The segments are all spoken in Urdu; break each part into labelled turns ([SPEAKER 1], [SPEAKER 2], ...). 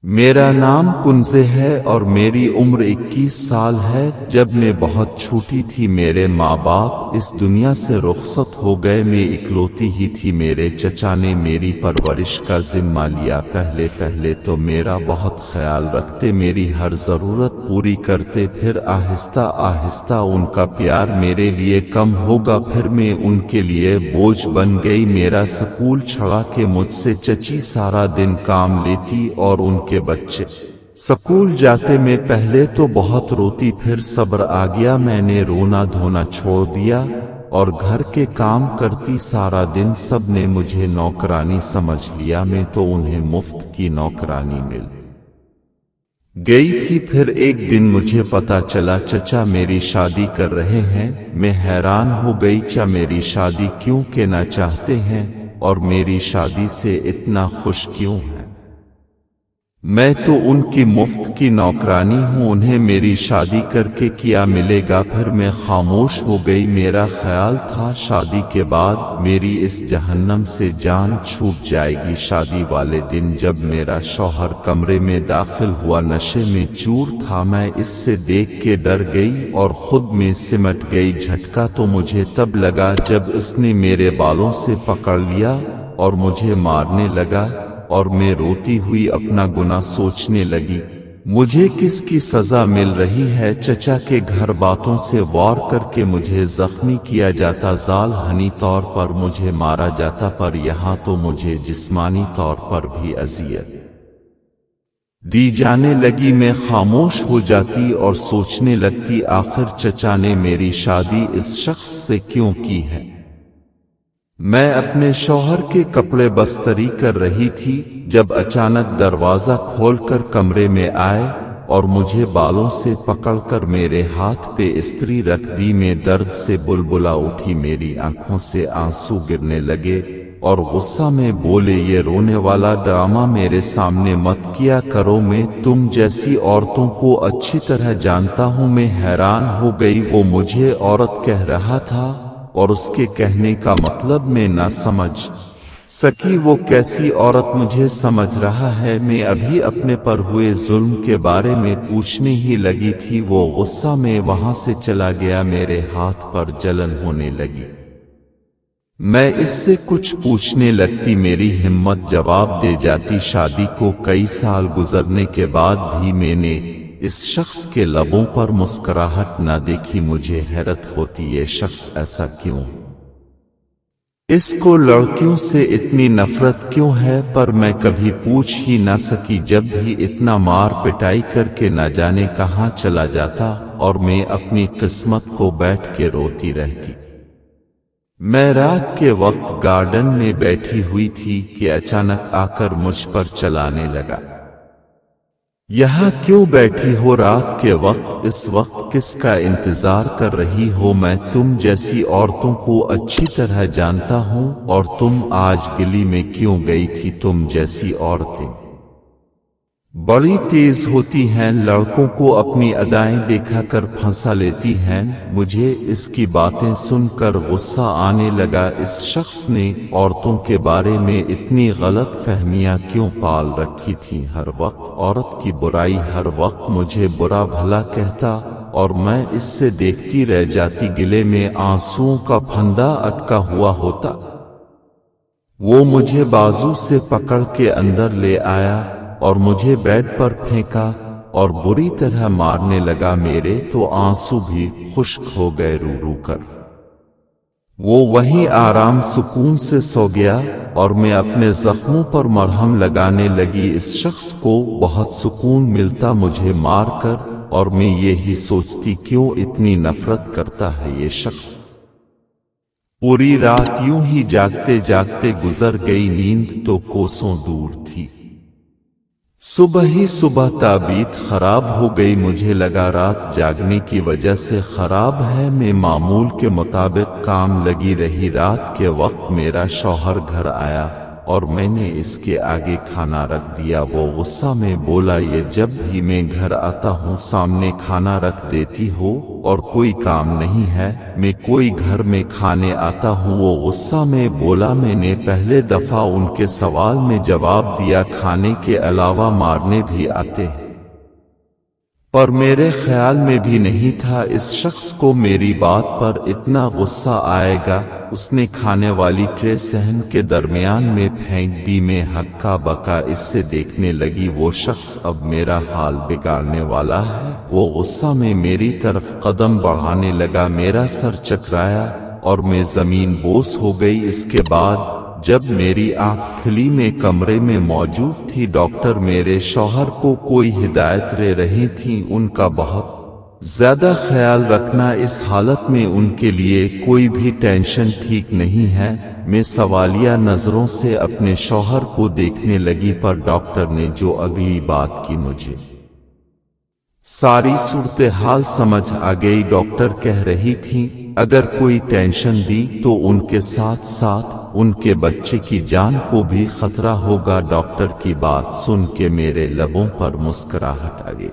[SPEAKER 1] میرا نام کنزے ہے اور میری عمر 21 سال ہے۔ جب میں بہت چھوٹی تھی میرے ماں باپ اس دنیا سے رخصت ہو گئے۔ میں اکلوتی ہی تھی۔ میرے چچا نے میری پرورش کا ذمہ لیا۔ پہلے تو میرا بہت خیال رکھتے، میری ہر ضرورت پوری کرتے، پھر آہستہ آہستہ ان کا پیار میرے لیے کم ہوگا، پھر میں ان کے لیے بوجھ بن گئی۔ میرا سکول چھڑا کے مجھ سے چچی سارا دن کام لیتی اور ان کے بچے سکول جاتے۔ میں پہلے تو بہت روتی، پھر صبر آ گیا۔ میں نے رونا دھونا چھوڑ دیا اور گھر کے کام کرتی سارا دن۔ سب نے مجھے نوکرانی سمجھ لیا، میں تو انہیں مفت کی نوکرانی مل گئی تھی۔ پھر ایک دن مجھے پتا چلا چچا میری شادی کر رہے ہیں۔ میں حیران ہو گئی، چچا میری شادی کیوں کرنا چاہتے ہیں اور میری شادی سے اتنا خوش کیوں ہیں؟ میں تو ان کی مفت کی نوکرانی ہوں، انہیں میری شادی کر کے کیا ملے گا؟ پھر میں خاموش ہو گئی۔ میرا خیال تھا شادی کے بعد میری اس جہنم سے جان چھوٹ جائے گی۔ شادی والے دن جب میرا شوہر کمرے میں داخل ہوا، نشے میں چور تھا، میں اس سے دیکھ کے ڈر گئی اور خود میں سمٹ گئی۔ جھٹکا تو مجھے تب لگا جب اس نے میرے بالوں سے پکڑ لیا اور مجھے مارنے لگا، اور میں روتی ہوئی اپنا گناہ سوچنے لگی۔ مجھے کس کی سزا مل رہی ہے؟ چچا کے گھر باتوں سے وار کر کے مجھے زخمی کیا جاتا، ذالحانی طور پر مجھے مارا جاتا، پر یہاں تو مجھے جسمانی طور پر بھی اذیت دی جانے لگی۔ میں خاموش ہو جاتی اور سوچنے لگتی، آخر چچا نے میری شادی اس شخص سے کیوں کی ہے؟ میں اپنے شوہر کے کپڑے بستری کر رہی تھی جب اچانک دروازہ کھول کر کمرے میں آئے اور مجھے بالوں سے پکڑ کر میرے ہاتھ پہ استری رکھ دی۔ میں درد سے بلبلا اٹھی، میری آنکھوں سے آنسو گرنے لگے اور غصہ میں بولے، یہ رونے والا ڈرامہ میرے سامنے مت کیا کرو، میں تم جیسی عورتوں کو اچھی طرح جانتا ہوں۔ میں حیران ہو گئی، وہ مجھے عورت کہہ رہا تھا اور اس کے کہنے کا مطلب میں نہ سمجھ سکی۔ وہ کیسی عورت مجھے سمجھ رہا ہے؟ میں ابھی اپنے پر ہوئے ظلم کے بارے میں پوچھنے ہی لگی تھی، وہ غصہ میں وہاں سے چلا گیا۔ میرے ہاتھ پر جلن ہونے لگی، میں اس سے کچھ پوچھنے لگتی، میری ہمت جواب دے جاتی۔ شادی کو کئی سال گزرنے کے بعد بھی میں نے اس شخص کے لبوں پر مسکراہٹ نہ دیکھی۔ مجھے حیرت ہوتی، یہ شخص ایسا کیوں؟ اس کو لڑکیوں سے اتنی نفرت کیوں ہے؟ پر میں کبھی پوچھ ہی نہ سکی۔ جب بھی اتنا مار پٹائی کر کے نہ جانے کہاں چلا جاتا اور میں اپنی قسمت کو بیٹھ کے روتی رہتی۔ میں رات کے وقت گارڈن میں بیٹھی ہوئی تھی کہ اچانک آ کر مجھ پر چلانے لگا۔ یہاں کیوں بیٹھی ہو رات کے وقت؟ اس وقت کس کا انتظار کر رہی ہو؟ میں تم جیسی عورتوں کو اچھی طرح جانتا ہوں، اور تم آج گلی میں کیوں گئی تھی؟ تم جیسی عورتیں بڑی تیز ہوتی ہیں، لڑکوں کو اپنی ادائیں دکھا کر پھنسا لیتی ہیں۔ مجھے اس کی باتیں سن کر غصہ آنے لگا۔ اس شخص نے عورتوں کے بارے میں اتنی غلط فہمیاں کیوں پال رکھی تھیں؟ ہر وقت عورت کی برائی، ہر وقت مجھے برا بھلا کہتا اور میں اس سے دیکھتی رہ جاتی۔ گلے میں آنسوؤں کا پھندا اٹکا ہوا ہوتا۔ وہ مجھے بازو سے پکڑ کے اندر لے آیا اور مجھے بیڈ پر پھینکا اور بری طرح مارنے لگا۔ میرے تو آنسو بھی خشک ہو گئے رو رو کر۔ وہ وہیں آرام سکون سے سو گیا اور میں اپنے زخموں پر مرہم لگانے لگی۔ اس شخص کو بہت سکون ملتا مجھے مار کر، اور میں یہی سوچتی کیوں اتنی نفرت کرتا ہے یہ شخص۔ پوری رات یوں ہی جاگتے جاگتے گزر گئی، نیند تو کوسوں دور تھی۔ صبح ہی صبح طبیعت خراب ہو گئی، مجھے لگا رات جاگنے کی وجہ سے خراب ہے۔ میں معمول کے مطابق کام لگی رہی۔ رات کے وقت میرا شوہر گھر آیا اور میں نے اس کے آگے کھانا رکھ دیا۔ وہ غصہ میں بولا، یہ جب بھی میں گھر آتا ہوں سامنے کھانا رکھ دیتی ہو اور کوئی کام نہیں ہے، میں کوئی گھر میں کھانے آتا ہوں۔ وہ غصہ میں بولا، میں نے پہلے دفعہ ان کے سوال میں جواب دیا، کھانے کے علاوہ مارنے بھی آتے ہیں، پر میرے خیال میں بھی نہیں تھا اس شخص کو میری بات پر اتنا غصہ آئے گا۔ اس نے کھانے والی ٹرے صحن کے درمیان میں پھینک دی۔ میں ہکا بکا اس سے دیکھنے لگی، وہ شخص اب میرا حال بگاڑنے والا ہے۔ وہ غصہ میں میری طرف قدم بڑھانے لگا، میرا سر چکرایا اور میں زمین بوس ہو گئی۔ اس کے بعد جب میری آنکھ کھلی میں کمرے میں موجود تھی، ڈاکٹر میرے شوہر کو کوئی ہدایت دے رہی تھیں، ان کا بہت زیادہ خیال رکھنا، اس حالت میں ان کے لیے کوئی بھی ٹینشن ٹھیک نہیں ہے۔ میں سوالیہ نظروں سے اپنے شوہر کو دیکھنے لگی، پر ڈاکٹر نے جو اگلی بات کی مجھے ساری صورتحال سمجھ آ گئی۔ ڈاکٹر کہہ رہی تھی اگر کوئی ٹینشن دی تو ان کے ساتھ ساتھ ان کے بچے کی جان کو بھی خطرہ ہوگا۔ ڈاکٹر کی بات سن کے میرے لبوں پر مسکراہٹ آ گئی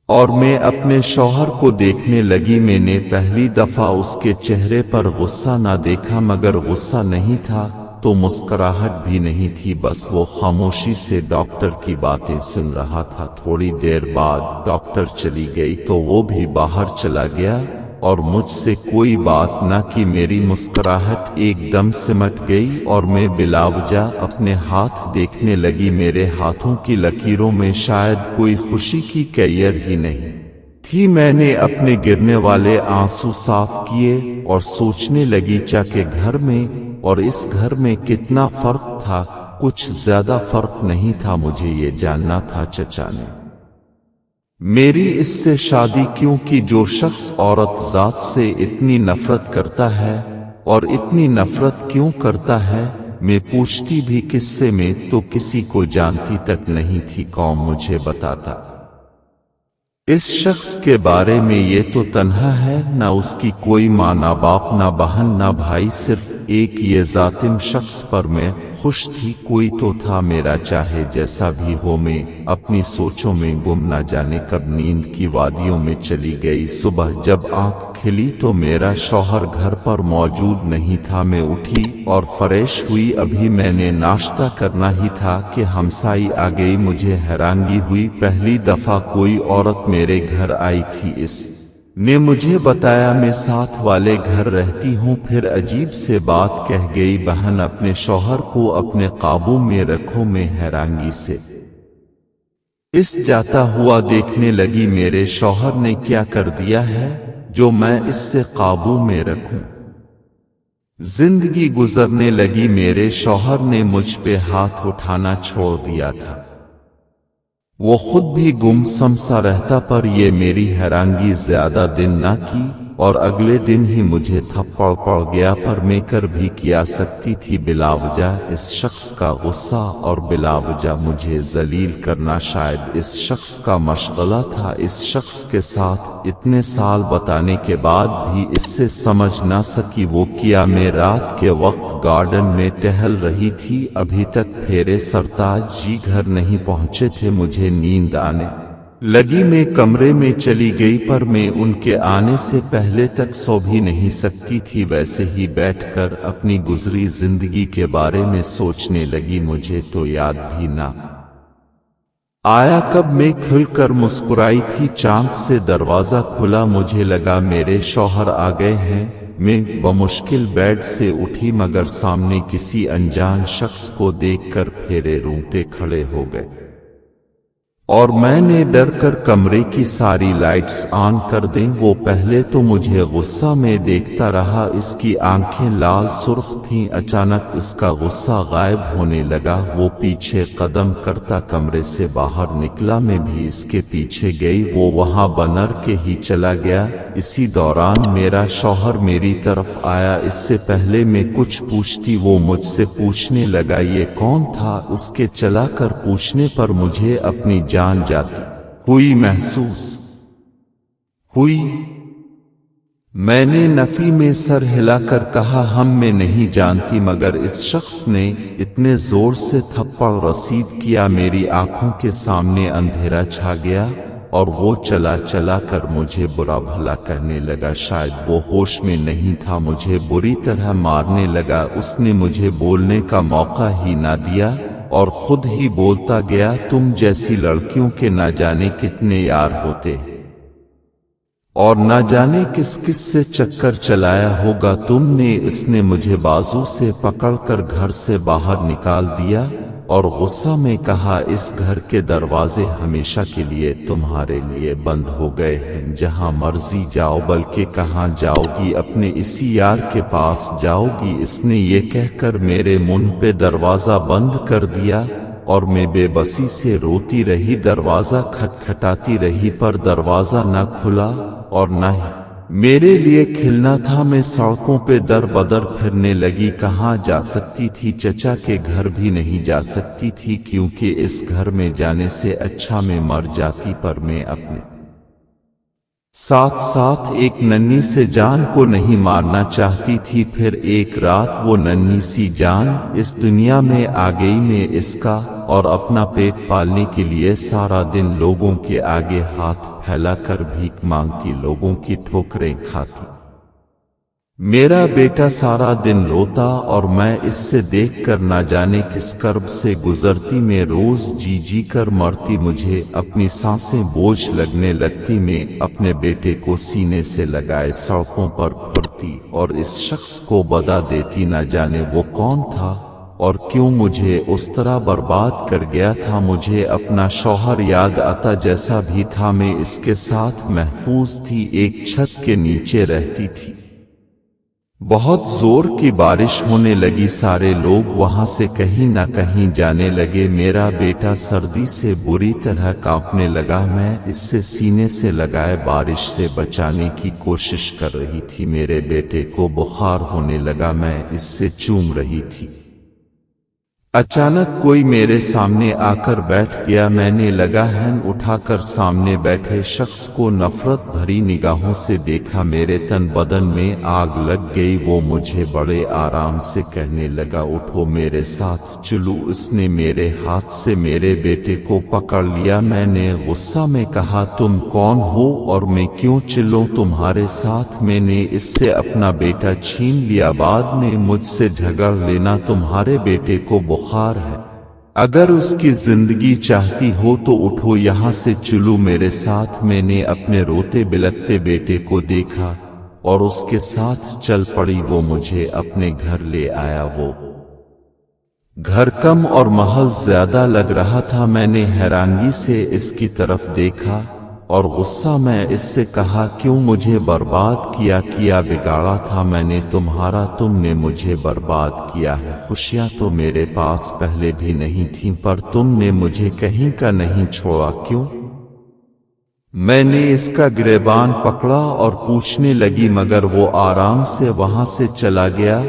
[SPEAKER 1] اور میں اپنے شوہر کو دیکھنے لگی۔ میں نے پہلی دفعہ اس کے چہرے پر غصہ نہ دیکھا، مگر غصہ نہیں تھا تو مسکراہٹ بھی نہیں تھی، بس وہ خاموشی سے ڈاکٹر کی باتیں سن رہا تھا۔ تھوڑی دیر بعد ڈاکٹر چلی گئی تو وہ بھی باہر چلا گیا اور مجھ سے کوئی بات نہ کی۔ میری مسکراہٹ ایک دم سمٹ گئی اور میں بلا وجہ اپنے ہاتھ دیکھنے لگی۔ میرے ہاتھوں کی لکیروں میں شاید کوئی خوشی کی کیئر ہی نہیں تھی۔ میں نے اپنے گرنے والے آنسو صاف کیے اور سوچنے لگی کہ گھر میں اور اس گھر میں کتنا فرق تھا۔ کچھ زیادہ فرق نہیں تھا۔ مجھے یہ جاننا تھا چچا نے میری اس سے شادی کیوں کی؟ جو شخص عورت ذات سے اتنی نفرت کرتا ہے اور اتنی نفرت کیوں کرتا ہے؟ میں پوچھتی بھی کس سے، میں تو کسی کو جانتی تک نہیں تھی۔ کون مجھے بتاتا اس شخص کے بارے میں؟ یہ تو تنہا ہے، نہ اس کی کوئی ماں، نہ باپ، نہ بہن، نہ بھائی، صرف ایک یہ ذاتم شخص پر میں خوش تھی۔ کوئی تو تھا میرا، چاہے جیسا بھی ہو۔ میں اپنی سوچوں میں گم، نہ جانے کب نیند کی وادیوں میں چلی گئی۔ صبح جب آنکھ کھلی تو میرا شوہر گھر پر موجود نہیں تھا۔ میں اٹھی اور فریش ہوئی، ابھی میں نے ناشتہ کرنا ہی تھا کہ ہمسائی آ گئی۔ مجھے حیرانگی ہوئی، پہلی دفعہ کوئی عورت میرے گھر آئی تھی۔ اس نے مجھے بتایا میں ساتھ والے گھر رہتی ہوں، پھر عجیب سے بات کہہ گئی، بہن اپنے شوہر کو اپنے قابو میں رکھو۔ میں حیرانگی سے اس جاتا ہوا دیکھنے لگی، میرے شوہر نے کیا کر دیا ہے جو میں اس سے قابو میں رکھوں؟ زندگی گزرنے لگی، میرے شوہر نے مجھ پہ ہاتھ اٹھانا چھوڑ دیا تھا۔ وہ خود بھی گم سم سا رہتا، پر یہ میری حیرانگی زیادہ دن نہ کی اور اگلے دن ہی مجھے تھپڑ پڑ گیا۔ پر میں کر بھی کیا سکتی تھی؟ بلا وجہ اس شخص کا غصہ اور بلا وجہ مجھے ذلیل کرنا شاید اس شخص کا مشغلہ تھا۔ اس شخص کے ساتھ اتنے سال بتانے کے بعد بھی اس سے سمجھ نہ سکی وہ کیا۔ میں رات کے وقت گارڈن میں ٹہل رہی تھی، ابھی تک پھیرے سرتاج جی گھر نہیں پہنچے تھے۔ مجھے نیند آنے لگی، میں کمرے میں چلی گئی، پر میں ان کے آنے سے پہلے تک سو بھی نہیں سکتی تھی۔ ویسے ہی بیٹھ کر اپنی گزری زندگی کے بارے میں سوچنے لگی۔ مجھے تو یاد بھی نہ آیا کب میں کھل کر مسکرائی تھی۔ چانک سے دروازہ کھلا، مجھے لگا میرے شوہر آ گئے ہیں۔ میں بمشکل بیڈ سے اٹھی، مگر سامنے کسی انجان شخص کو دیکھ کر پھیرے رونگٹے کھڑے ہو گئے اور میں نے ڈر کر کمرے کی ساری لائٹس آن کر دیں۔ وہ پہلے تو مجھے غصہ میں دیکھتا رہا، اس کی آنکھیں لال سرخ تھیں۔ اچانک اس کا غصہ غائب ہونے لگا، وہ پیچھے قدم کرتا کمرے سے باہر نکلا، میں بھی اس کے پیچھے گئی۔ وہ وہاں بنر کے ہی چلا گیا۔ اسی دوران میرا شوہر میری طرف آیا۔ اس سے پہلے میں کچھ پوچھتی وہ مجھ سے پوچھنے لگا یہ کون تھا؟ اس کے چلا کر پوچھنے پر مجھے اپنی جان جاتی ہوئی محسوس ہوئی۔ میں نے نفی میں سر ہلا کر کہا ہم میں نہیں جانتی، مگر اس شخص نے اتنے زور سے تھپڑ رسید کیا میری آنکھوں کے سامنے اندھیرا چھا گیا اور وہ چلا چلا کر مجھے برا بھلا کہنے لگا۔ شاید وہ ہوش میں نہیں تھا، مجھے بری طرح مارنے لگا۔ اس نے مجھے بولنے کا موقع ہی نہ دیا اور خود ہی بولتا گیا، تم جیسی لڑکیوں کے نہ جانے کتنے یار ہوتے اور نہ جانے کس کس سے چکر چلایا ہوگا تم نے۔ اس نے مجھے بازو سے پکڑ کر گھر سے باہر نکال دیا اور غصہ میں کہا، اس گھر کے دروازے ہمیشہ کے لیے تمہارے لیے بند ہو گئے ہیں، جہاں مرضی جاؤ، بلکہ کہاں جاؤ گی؟ اپنے اسی یار کے پاس جاؤ گی۔ اس نے یہ کہہ کر میرے منہ پہ دروازہ بند کر دیا اور میں بے بسی سے روتی رہی، دروازہ کھٹکھٹاتی رہی، پر دروازہ نہ کھلا اور نہ ہی میرے لیے کھلنا تھا۔ میں سڑکوں پہ در بدر پھرنے لگی، کہاں جا سکتی تھی؟ چچا کے گھر بھی نہیں جا سکتی تھی، کیونکہ اس گھر میں جانے سے اچھا میں مر جاتی، پر میں اپنے ساتھ ساتھ ایک ننھی سے جان کو نہیں مارنا چاہتی تھی۔ پھر ایک رات وہ ننھی سی جان اس دنیا میں آ گئی، میں اس کا اور اپنا پیٹ پالنے کے لیے سارا دن لوگوں کے آگے ہاتھ پھیلا کر بھیک مانگتی، لوگوں کی ٹھوکریں کھاتی۔ میرا بیٹا سارا دن روتا اور میں اس سے دیکھ کر نہ جانے کس کرب سے گزرتی، میں روز جی جی کر مرتی، مجھے اپنی سانسیں بوجھ لگنے لگتی۔ میں اپنے بیٹے کو سینے سے لگائے سڑکوں پر پھرتی اور اس شخص کو بتا دیتی، نہ جانے وہ کون تھا اور کیوں مجھے اس طرح برباد کر گیا تھا۔ مجھے اپنا شوہر یاد آتا، جیسا بھی تھا میں اس کے ساتھ محفوظ تھی، ایک چھت کے نیچے رہتی تھی۔ بہت زور کی بارش ہونے لگی، سارے لوگ وہاں سے کہیں نہ کہیں جانے لگے، میرا بیٹا سردی سے بری طرح کانپنے لگا۔ میں اس سے سینے سے لگائے بارش سے بچانے کی کوشش کر رہی تھی، میرے بیٹے کو بخار ہونے لگا، میں اس سے چوم رہی تھی۔ اچانک کوئی میرے سامنے آ کر بیٹھ گیا، میں نے لگا ہینڈ اٹھا کر سامنے بیٹھے شخص کو نفرت بھری نگاہوں سے دیکھا، میرے تن بدن میں آگ لگ گئی۔ وہ مجھے بڑے آرام سے کہنے لگا، اٹھو میرے ساتھ چلو۔ اس نے میرے ہاتھ سے میرے بیٹے کو پکڑ لیا، میں نے غصہ میں کہا، تم کون ہو اور میں کیوں چلوں تمہارے ساتھ؟ میں نے اس سے اپنا بیٹا چھین لیا، بعد میں مجھ سے جھگڑ لینا، تمہارے بیٹے کو بخار ہے، اگر اس کی زندگی چاہتی ہو تو اٹھو یہاں سے چلو میرے ساتھ۔ میں نے اپنے روتے بلکتے بیٹے کو دیکھا اور اس کے ساتھ چل پڑی، وہ مجھے اپنے گھر لے آیا۔ وہ گھر کم اور محل زیادہ لگ رہا تھا، میں نے حیرانگی سے اس کی طرف دیکھا اور غصہ میں اس سے کہا، کیوں مجھے برباد کیا بگاڑا تھا میں نے تمہارا، تم نے مجھے برباد کیا ہے۔ خوشیاں تو میرے پاس پہلے بھی نہیں تھیں، پر تم نے مجھے کہیں کا نہیں چھوڑا، کیوں؟ میں نے اس کا گریبان پکڑا اور پوچھنے لگی، مگر وہ آرام سے وہاں سے چلا گیا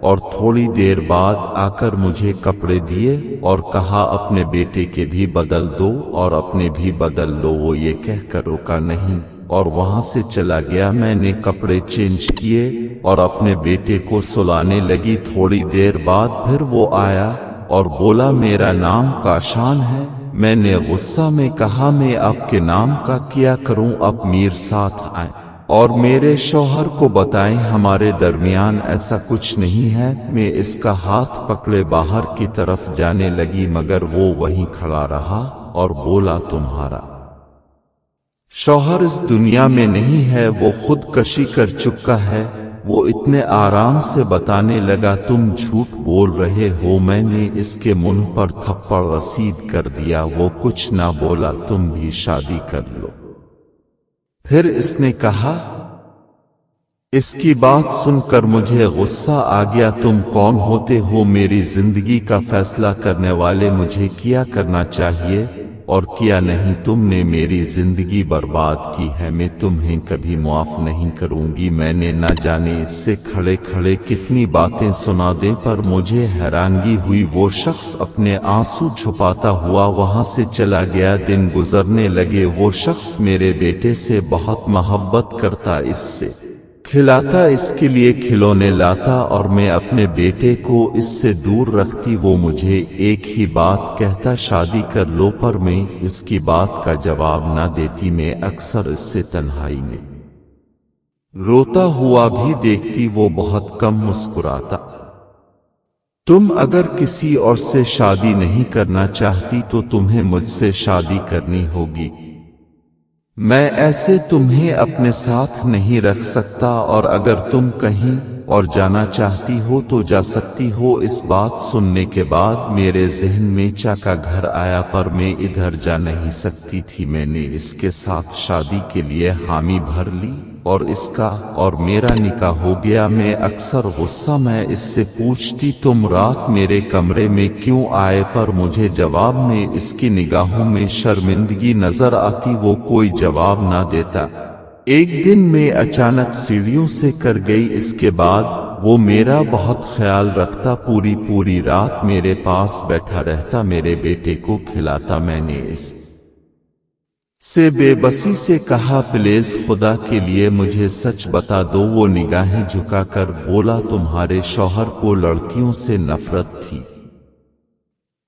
[SPEAKER 1] اور تھوڑی دیر بعد آ کر مجھے کپڑے دیے اور کہا، اپنے بیٹے کے بھی بدل دو اور اپنے بھی بدل لو۔ وہ یہ کہہ کر رکا نہیں اور وہاں سے چلا گیا۔ میں نے کپڑے چینج کیے اور اپنے بیٹے کو سلانے لگی، تھوڑی دیر بعد پھر وہ آیا اور بولا، میرا نام کاشان ہے۔ میں نے غصہ میں کہا، میں آپ کے نام کا کیا کروں؟ اب میر ساتھ آئیں اور میرے شوہر کو بتائیں، ہمارے درمیان ایسا کچھ نہیں ہے۔ میں اس کا ہاتھ پکڑے باہر کی طرف جانے لگی، مگر وہ وہیں کھڑا رہا اور بولا، تمہارا شوہر اس دنیا میں نہیں ہے، وہ خودکشی کر چکا ہے۔ وہ اتنے آرام سے بتانے لگا، تم جھوٹ بول رہے ہو۔ میں نے اس کے منہ پر تھپڑ رسید کر دیا، وہ کچھ نہ بولا، تم بھی شادی کر لو۔ پھر اس نے کہا، اس کی بات سن کر مجھے غصہ آ گیا، تم کون ہوتے ہو میری زندگی کا فیصلہ کرنے والے؟ مجھے کیا کرنا چاہیے اور کیا نہیں؟ تم نے میری زندگی برباد کی ہے، میں تمہیں کبھی معاف نہیں کروں گی۔ میں نے نہ جانے اس سے کھڑے کھڑے کتنی باتیں سنا دیں، پر مجھے حیرانگی ہوئی، وہ شخص اپنے آنسو چھپاتا ہوا وہاں سے چلا گیا۔ دن گزرنے لگے، وہ شخص میرے بیٹے سے بہت محبت کرتا، اس سے کھلاتا اس کے لیے کھلونے لاتا اور میں اپنے بیٹے کو اس سے دور رکھتی۔ وہ مجھے ایک ہی بات کہتا شادی کر لو، پر میں اس کی بات کا جواب نہ دیتی۔ میں اکثر اس سے تنہائی میں روتا ہوا بھی دیکھتی، وہ بہت کم مسکراتا۔ تم اگر کسی اور سے شادی نہیں کرنا چاہتی تو تمہیں مجھ سے شادی کرنی ہوگی۔ میں ایسے تمہیں اپنے ساتھ نہیں رکھ سکتا، اور اگر تم کہیں اور جانا چاہتی ہو تو جا سکتی ہو۔ اس بات سننے کے بعد میرے ذہن میں چا کا گھر آیا، پر میں ادھر جا نہیں سکتی تھی۔ میں نے اس کے ساتھ شادی کے لیے حامی بھر لی اور اس کا اور میرا نکاح ہو گیا۔ میں اکثر غصہ میں اس سے پوچھتی تم رات میرے کمرے میں کیوں آئے، پر مجھے جواب میں اس کی نگاہوں میں شرمندگی نظر آتی، وہ کوئی جواب نہ دیتا۔ ایک دن میں اچانک سیڑھیوں سے کر گئی، اس کے بعد وہ میرا بہت خیال رکھتا، پوری رات میرے پاس بیٹھا رہتا، میرے بیٹے کو کھلاتا۔ میں نے اس سے بے بسی سے کہا پلیز خدا کے لیے مجھے سچ بتا دو۔ وہ نگاہیں جھکا کر بولا تمہارے شوہر کو لڑکیوں سے نفرت تھی،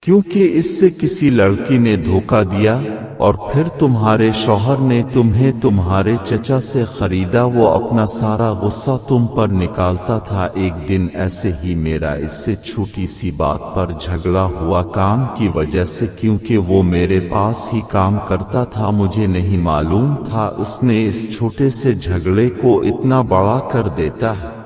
[SPEAKER 1] کیونکہ اس سے کسی لڑکی نے دھوکہ دیا، اور پھر تمہارے شوہر نے تمہیں تمہارے چچا سے خریدا۔ وہ اپنا سارا غصہ تم پر نکالتا تھا۔ ایک دن ایسے ہی میرا اس سے چھوٹی سی بات پر جھگڑا ہوا، کام کی وجہ سے، کیونکہ وہ میرے پاس ہی کام کرتا تھا۔ مجھے نہیں معلوم تھا اس نے اس چھوٹے سے جھگڑے کو اتنا بڑا کر دیتا ہے۔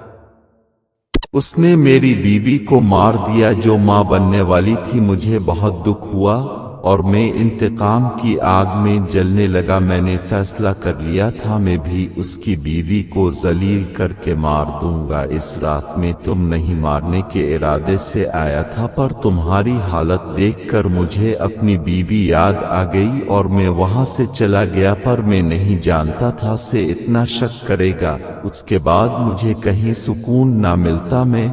[SPEAKER 1] اس نے میری بیوی کو مار دیا جو ماں بننے والی تھی۔ مجھے بہت دکھ ہوا اور میں انتقام کی آگ میں جلنے لگا۔ میں نے فیصلہ کر لیا تھا میں بھی اس کی بیوی کو ذلیل کر کے مار دوں گا۔ اس رات میں تم نہیں مارنے کے ارادے سے آیا تھا، پر تمہاری حالت دیکھ کر مجھے اپنی بیوی یاد آ گئی اور میں وہاں سے چلا گیا، پر میں نہیں جانتا تھا سے اتنا شک کرے گا۔ اس کے بعد مجھے کہیں سکون نہ ملتا، میں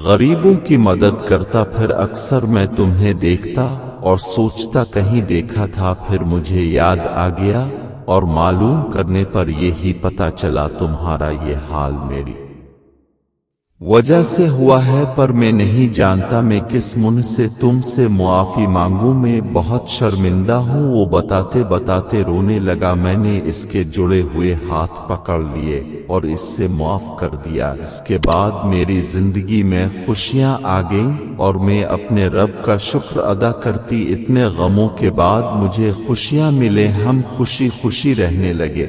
[SPEAKER 1] غریبوں کی مدد کرتا، پھر اکثر میں تمہیں دیکھتا اور سوچتا کہیں دیکھا تھا، پھر مجھے یاد آ گیا اور معلوم کرنے پر یہی پتہ چلا تمہارا یہ حال میری وجہ سے ہوا ہے، پر میں نہیں جانتا میں کس منہ سے تم سے معافی مانگوں۔ میں بہت شرمندہ ہوں۔ وہ بتاتے رونے لگا۔ میں نے اس کے جڑے ہوئے ہاتھ پکڑ لیے اور اس سے معاف کر دیا۔ اس کے بعد میری زندگی میں خوشیاں آ گئیں اور میں اپنے رب کا شکر ادا کرتی۔ اتنے غموں کے بعد مجھے خوشیاں ملے، ہم خوشی خوشی رہنے لگے۔